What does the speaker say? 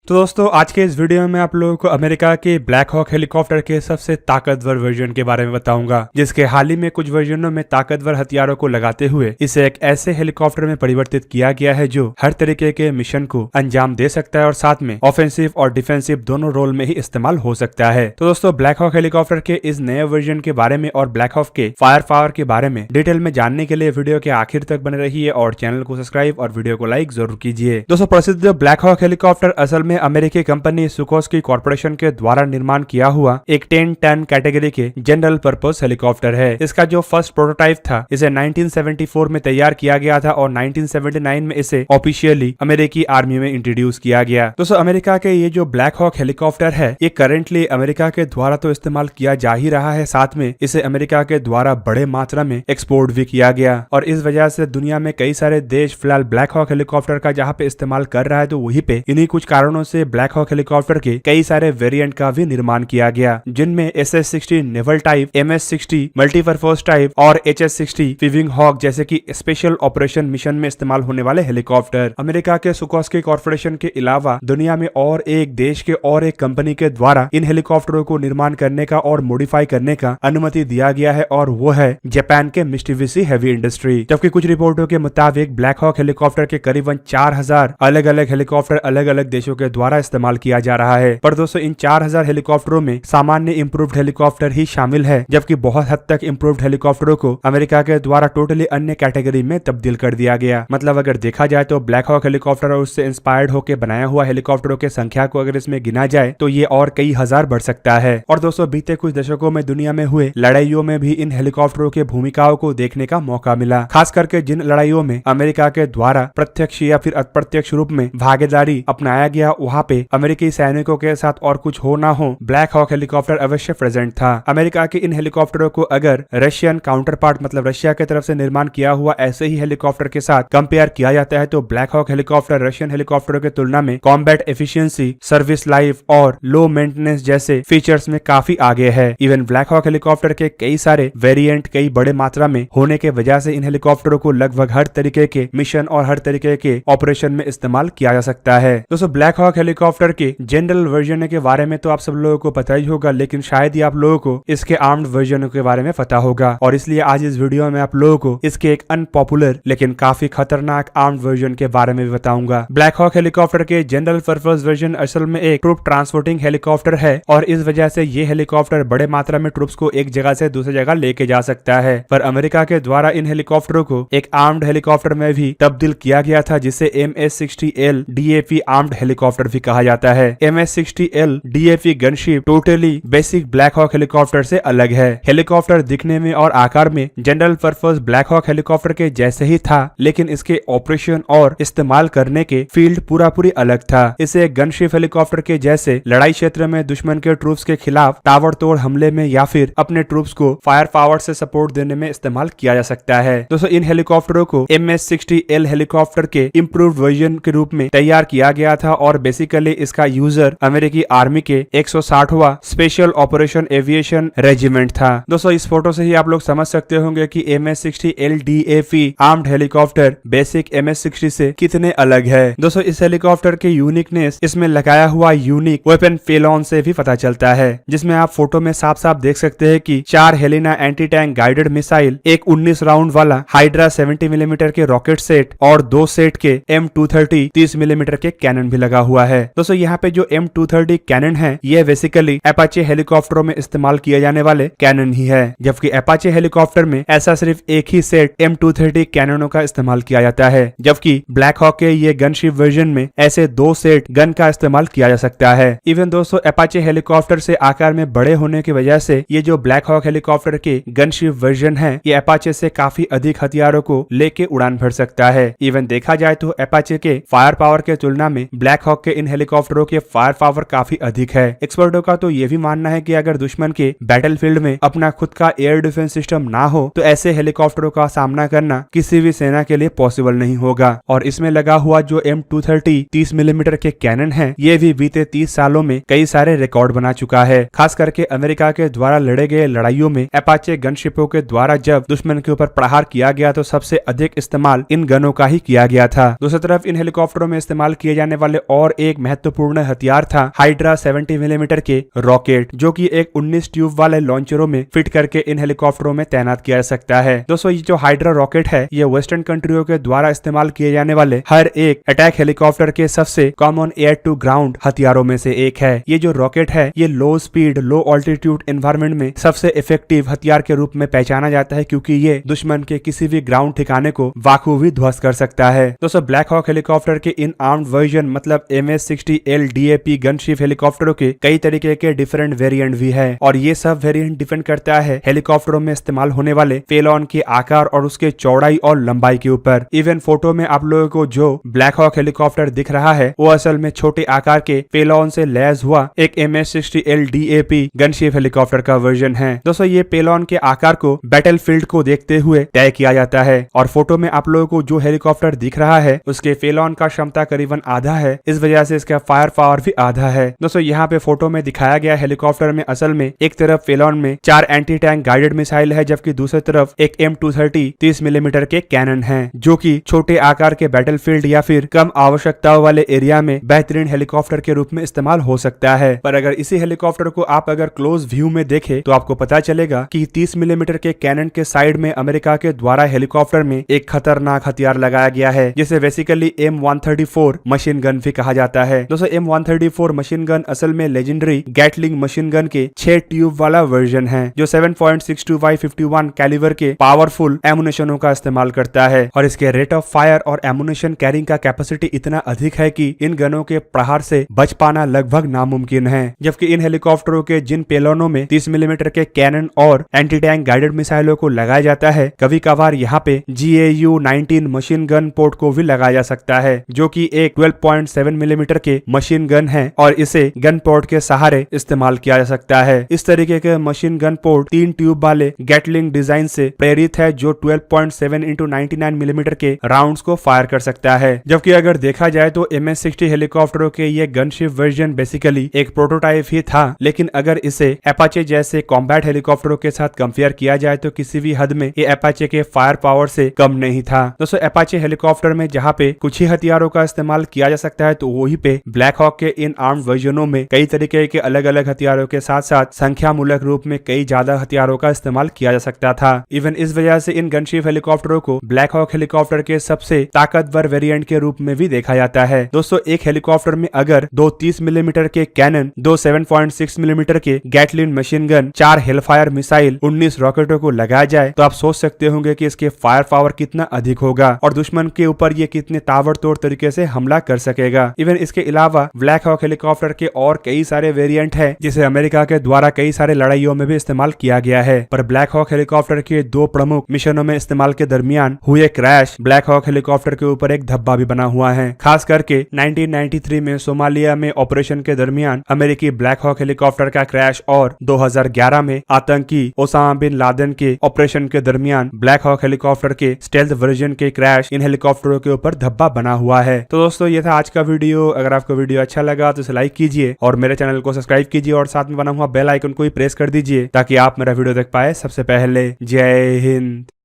तो दोस्तों आज के इस वीडियो में आप लोगों को अमेरिका के ब्लैक हॉक हेलीकॉप्टर के सबसे ताकतवर वर्जन के बारे में बताऊंगा, जिसके हाल ही में कुछ वर्जनों में ताकतवर हथियारों को लगाते हुए इसे एक ऐसे हेलीकॉप्टर में परिवर्तित किया गया है जो हर तरीके के मिशन को अंजाम दे सकता है और साथ में ऑफेंसिव और डिफेंसिव दोनों रोल में ही इस्तेमाल हो सकता है। तो दोस्तों ब्लैक हॉक हेलीकॉप्टर के इस नए वर्जन के बारे में और ब्लैक हॉक के फायर पावर के बारे में डिटेल में जानने के लिए वीडियो के आखिर तक बने रहिए और चैनल को सब्सक्राइब और वीडियो को लाइक जरूर कीजिए। दोस्तों प्रसिद्ध ब्लैक हॉक हेलीकॉप्टर असल में अमेरिकी कंपनी सुकोस्की कॉर्पोरेशन के द्वारा निर्माण किया हुआ एक 10 टन कैटेगरी के जनरल पर्पस हेलीकॉप्टर है। इसका जो फर्स्ट प्रोटोटाइप था इसे 1974 में तैयार किया गया था और 1979 में इसे ऑफिशियली अमेरिकी आर्मी में इंट्रोड्यूस किया गया। दोस्तों अमेरिका के ये जो ब्लैक हॉक हेलीकॉप्टर है ये करेंटली अमेरिका के द्वारा तो इस्तेमाल किया जा ही रहा है, साथ में इसे अमेरिका के द्वारा बड़े मात्रा में एक्सपोर्ट भी किया गया और इस वजह से दुनिया में कई सारे देश फिलहाल ब्लैक हॉक हेलीकॉप्टर का जहाँ पे इस्तेमाल कर रहा है तो वहीं पे इन्हीं कुछ कारणों से ब्लैक हॉक हेलीकॉप्टर के कई सारे वेरिएंट का भी निर्माण किया गया, जिनमें SS-60 naval type, MS-60 multipurpose type और HS-60 फिविंग हॉक जैसे कि स्पेशल ऑपरेशन मिशन में इस्तेमाल होने वाले हेलीकॉप्टर। अमेरिका के सुकोस्की कॉर्पोरेशन के अलावा दुनिया में और एक देश के और एक कंपनी के द्वारा इन हेलीकॉप्टरों को निर्माण करने का और मॉडिफाई करने का अनुमति दिया गया है और वो है जापान के मित्सुबिशी हेवी इंडस्ट्री। जबकि कुछ रिपोर्टों के मुताबिक ब्लैक हॉक हेलीकॉप्टर के करीबन 4000 अलग अलग हेलीकॉप्टर अलग अलग देशों के द्वारा इस्तेमाल किया जा रहा है। पर दोस्तों इन 4000 हेलीकॉप्टरों में सामान्य इंप्रूव्ड हेलीकॉप्टर ही शामिल है, जबकि बहुत हद तक इंप्रूव्ड हेलीकॉप्टरों को अमेरिका के द्वारा टोटली अन्य कैटेगरी में तब्दील कर दिया गया। मतलब अगर देखा जाए तो ब्लैक हॉक हेलीकॉप्टर और उससे इंस्पायर्ड होकर बनाया हुआ हेलीकॉप्टरों के संख्या को अगर इसमें गिना जाए तो ये और कई हजार बढ़ सकता है। और दोस्तों बीते कुछ दशकों में दुनिया में हुए लड़ाइयों में भी इन हेलीकॉप्टरों के भूमिकाओं को देखने का मौका मिला, खास करके जिन लड़ाइयों में अमेरिका के द्वारा प्रत्यक्ष या फिर अप्रत्यक्ष रूप में भागीदारी अपनाया गया, वहाँ पे अमेरिकी सैनिकों के साथ और कुछ हो ना हो ब्लैक हॉक हेलीकॉप्टर अवश्य प्रेजेंट था। अमेरिका के इन हेलीकॉप्टरों को अगर रशियन काउंटर पार्ट मतलब रशिया की तरफ से निर्माण किया हुआ ऐसे ही हेलीकॉप्टर के साथ कंपेयर किया जाता है तो ब्लैक हॉक हेलीकॉप्टर रशियन हेलीकॉप्टरों की तुलना में कॉम्बैट एफिशिएंसी, सर्विस लाइफ और लो मेंटेनेंस जैसे फीचर्स में काफी आगे है। इवन ब्लैक हॉक हेलीकॉप्टर के कई सारे वेरिएंट कई बड़े मात्रा में होने के वजह से इन हेलीकॉप्टरों को लगभग हर तरीके के मिशन और हर तरीके के ऑपरेशन में इस्तेमाल किया जा सकता है। दोस्तों ब्लैक हॉक हेलीकॉप्टर के जनरल वर्जन के बारे में तो आप सब लोगों को पता ही होगा, लेकिन शायद ही आप लोगों को इसके आर्म्ड वर्जन के बारे में पता होगा और इसलिए आज इस वीडियो में आप लोगों को इसके एक अनपॉपुलर लेकिन काफी खतरनाक आर्म्ड वर्जन के बारे में भी बताऊंगा। ब्लैक हॉक हेलीकॉप्टर के जनरल पर्पस वर्जन असल में एक ट्रूप ट्रांसपोर्टिंग हेलीकॉप्टर है और इस वजह से ये हेलीकॉप्टर बड़े मात्रा में ट्रूप्स को एक जगह से दूसरी जगह लेके जा सकता है। पर अमेरिका के द्वारा इन हेलीकॉप्टरों को एक आर्म्ड हेलीकॉप्टर में भी तब्दील किया गया था, जिसे MS-60L DAP आर्म्ड हेलीकॉप्टर भी कहा जाता है। MS-60L DAP gunship totally basic Black Hawk helicopter से अलग है। हेलीकॉप्टर दिखने में और आकार में general purpose Black Hawk helicopter के जैसे ही था, लेकिन इसके ऑपरेशन और इस्तेमाल करने के फील्ड पूरी अलग था। इसे गनशिप हेलीकॉप्टर के जैसे लड़ाई क्षेत्र में दुश्मन के ट्रूप्स के खिलाफ ताबड़तोड़ हमले में या फिर अपने ट्रूप्स को फायर पावर से सपोर्ट देने में इस्तेमाल किया जा सकता है। दोस्तों इन हेलीकॉप्टरों को MS-60L हेलीकॉप्टर के इम्प्रूव्ड वर्जन के रूप में तैयार किया गया था और बेसिकली इसका यूजर अमेरिकी आर्मी के 160वां स्पेशल ऑपरेशन एविएशन रेजिमेंट था। दोस्तों इस फोटो से ही आप लोग समझ सकते होंगे कि MS-60L DAP armed helicopter basic MS-60 से कितने अलग है। दोस्तों इस हेलीकॉप्टर के यूनिकनेस इसमें लगाया हुआ यूनिक वेपन पेलोन से भी पता चलता है, जिसमें आप फोटो में साफ साफ देख सकते हैं कि 4 Helina anti tank guided missile, एक 19 राउंड वाला हाइड्रा 70 मिलीमीटर के रॉकेट सेट और 2 सेट के M230 30 मिलीमीटर के कैनन भी लगा हुआ है। दोस्तों यहाँ पे जो M230 कैनन है ये बेसिकली अपाचे हेलीकॉप्टरों में इस्तेमाल किए जाने वाले कैनन ही है, जबकि अपाचे हेलीकॉप्टर में ऐसा सिर्फ एक ही सेट M230 कैननों का इस्तेमाल किया जाता है, जबकि ब्लैक हॉक के ये गनशिप वर्जन में ऐसे 2 सेट गन का इस्तेमाल किया जा सकता है। इवन दोस्तों अपाचे हेलीकॉप्टर से आकार में बड़े होने की वजह से ये जो ब्लैक हॉक हेलीकॉप्टर के गनशिप वर्जन है ये अपाचे से काफी अधिक हथियारों को लेके उड़ान भर सकता है। इवन देखा जाए तो अपाचे के फायर पावर के तुलना में ब्लैक हॉक के इन हेलीकॉप्टरों के फायर पावर काफी अधिक है। एक्सपर्टों का तो ये भी मानना है कि अगर दुश्मन के बैटलफील्ड में अपना खुद का एयर डिफेंस सिस्टम ना हो तो ऐसे हेलीकॉप्टरों का सामना करना किसी भी सेना के लिए पॉसिबल नहीं होगा। और इसमें लगा हुआ जो M230 30 मिलीमीटर के कैनन है ये भी बीते 30 सालों में कई सारे रिकॉर्ड बना चुका है। खास करके अमेरिका के द्वारा लड़े गए लड़ाइयों में अपाचे गनशिपों के द्वारा जब दुश्मन के ऊपर प्रहार किया गया तो सबसे अधिक इस्तेमाल इन गनों का ही किया गया था। दूसरी तरफ इन हेलीकॉप्टरों में इस्तेमाल किए जाने वाले और और एक महत्वपूर्ण हथियार था हाइड्रा 70 मिलीमीटर के रॉकेट, जो कि एक 19 ट्यूब वाले लॉन्चरों में फिट करके इन हेलीकॉप्टरों में तैनात किया जा सकता है। दोस्तों ये जो हाइड्रा रॉकेट है ये वेस्टर्न कंट्रियों के द्वारा इस्तेमाल किए जाने वाले हर एक अटैक हेलीकॉप्टर के सबसे कॉमन एयर टू ग्राउंड हथियारों में से एक है। ये जो रॉकेट है ये लो स्पीड लो ऑल्टीट्यूड एनवायरमेंट में सबसे इफेक्टिव हथियार के रूप में पहचाना जाता है, क्योंकि ये दुश्मन के किसी भी ग्राउंड ठिकाने को बाखूबी ध्वस्त कर सकता है। दोस्तों ब्लैक हॉक हेलीकॉप्टर के इन आर्म्ड वर्जन मतलब MS-60L DAP गनशिप हेलीकॉप्टरों के कई तरीके के डिफरेंट वेरिएंट भी है और ये सब वेरिएंट डिपेंड करता है हेलीकॉप्टरों में इस्तेमाल होने वाले पेलोन के आकार और उसके चौड़ाई और लंबाई के ऊपर। इवन फोटो में आप लोगों को जो ब्लैक हॉक हेलीकॉप्टर दिख रहा है वो असल में छोटे आकार के पेलोन से लैस हुआ एक MS-60L DAP गनशिप हेलीकॉप्टर का वर्जन है। दोस्तों ये पेलोन के आकार को बैटलफील्ड को देखते हुए तय किया जाता है और फोटो में आप लोगों को जो हेलीकॉप्टर दिख रहा है उसके पेलोन का क्षमता करीबन आधा है, इस वजह से इसका फायर पावर भी आधा है। दोस्तों यहाँ पे फोटो में दिखाया गया हेलीकॉप्टर में असल में एक तरफ पेलोन में 4 एंटी टैंक गाइडेड मिसाइल है, जबकि दूसरी तरफ एक M230 30 मिलीमीटर के कैनन है, जो कि छोटे आकार के बैटलफील्ड या फिर कम आवश्यकताओं वाले एरिया में बेहतरीन हेलीकॉप्टर के रूप में इस्तेमाल हो सकता है। पर अगर इसी हेलीकॉप्टर को आप अगर क्लोज व्यू में देखें तो आपको पता चलेगा कि 30 मिलीमीटर के कैनन के साइड में अमेरिका के द्वारा हेलीकॉप्टर में एक खतरनाक हथियार लगाया गया है, जिसे बेसिकली M134 मशीन गन भी कहा जाता है। दोस्तों M134 मशीन गन असल में लेजेंडरी गैटलिंग मशीन गन के 6 ट्यूब वाला वर्जन है, जो 7.62 x 51 कैलिबर के पावरफुल एमुनेशनों का इस्तेमाल करता है और इसके रेट ऑफ फायर और एमुनेशन कैरिंग का कैपेसिटी इतना अधिक है कि इन गनों के प्रहार से बच पाना लगभग नामुमकिन है। जबकि इन हेलीकॉप्टरों के जिन पेलोनों में 30 मिलीमीटर के कैनन और एंटी टैंक गाइडेड मिसाइलों को लगाया जाता है, कभी कभार यहाँ पे GAU-19 मशीन गन पोर्ट को भी लगाया जा सकता है, जो कि एक 12.7 मिलीमीटर के मशीन गन है और इसे गन पोर्ट के सहारे इस्तेमाल किया जा सकता है। इस तरीके के मशीन गन पोर्ट 3 ट्यूब वाले गैटलिंग डिजाइन से प्रेरित है, जो 12.7 × 99 मिलीमीटर के राउंड्स को फायर कर सकता है। जबकि अगर देखा जाए तो MS-60 हेलीकॉप्टरों के ये गनशिप वर्जन बेसिकली एक प्रोटोटाइप ही था, लेकिन अगर इसे अपाचे जैसे कॉम्बैट हेलीकॉप्टरों के साथ कंपेयर किया जाए तो किसी भी हद में ये अपाचे के फायर पावर से कम नहीं था। दोस्तों अपाचे हेलीकॉप्टर में जहाँ पे कुछ ही हथियारों का इस्तेमाल किया जा सकता है, तो वही पे ब्लैक हॉक के इन आर्म्ड वर्जनों में कई तरीके के अलग अलग हथियारों के साथ साथ संख्या मूलक रूप में कई ज्यादा हथियारों का इस्तेमाल किया जा सकता था। इवन इस वजह से इन गनशिप हेलीकॉप्टरों को ब्लैक हॉक हेलीकॉप्टर के सबसे ताकतवर वेरिएंट के रूप में भी देखा जाता है। दोस्तों एक हेलीकॉप्टर में अगर 2 30 मिलीमीटर के कैनन, 2 7.6 मिलीमीटर के Gatlin machine gun, 4 Hellfire missile, 19 रॉकेटों को लगाया जाए तो आप सोच सकते होंगे कि इसके फायर पावर कितना अधिक होगा और दुश्मन के ऊपर ये कितने ताबड़तोड़ तरीके से हमला कर सकेगा। इवन इसके अलावा ब्लैक हॉक हेलीकॉप्टर के और कई सारे वेरिएंट हैं, जिसे अमेरिका के द्वारा कई सारे लड़ाइयों में भी इस्तेमाल किया गया है। पर ब्लैक हॉक हेलीकॉप्टर के 2 प्रमुख मिशनों में इस्तेमाल के दरमियान हुए क्रैश ब्लैक हॉक हेलीकॉप्टर के ऊपर एक धब्बा भी बना हुआ है। खास करके 1993 में सोमालिया में ऑपरेशन के दरमियान अमेरिकी ब्लैक हॉक हेलीकॉप्टर का क्रैश और 2011 में आतंकी ओसामा बिन लादेन के ऑपरेशन के दरमियान ब्लैक हॉक हेलीकॉप्टर के स्टेल्थ वर्जन के क्रैश इन हेलीकॉप्टरों के ऊपर धब्बा बना हुआ है। तो दोस्तों ये था आज का वीडियो। अगर आपको वीडियो अच्छा लगा तो इसे लाइक कीजिए और मेरे चैनल को सब्सक्राइब कीजिए और साथ में बना हुआ बेल आइकन को भी प्रेस कर दीजिए ताकि आप मेरा वीडियो देख पाए सबसे पहले। जय हिंद।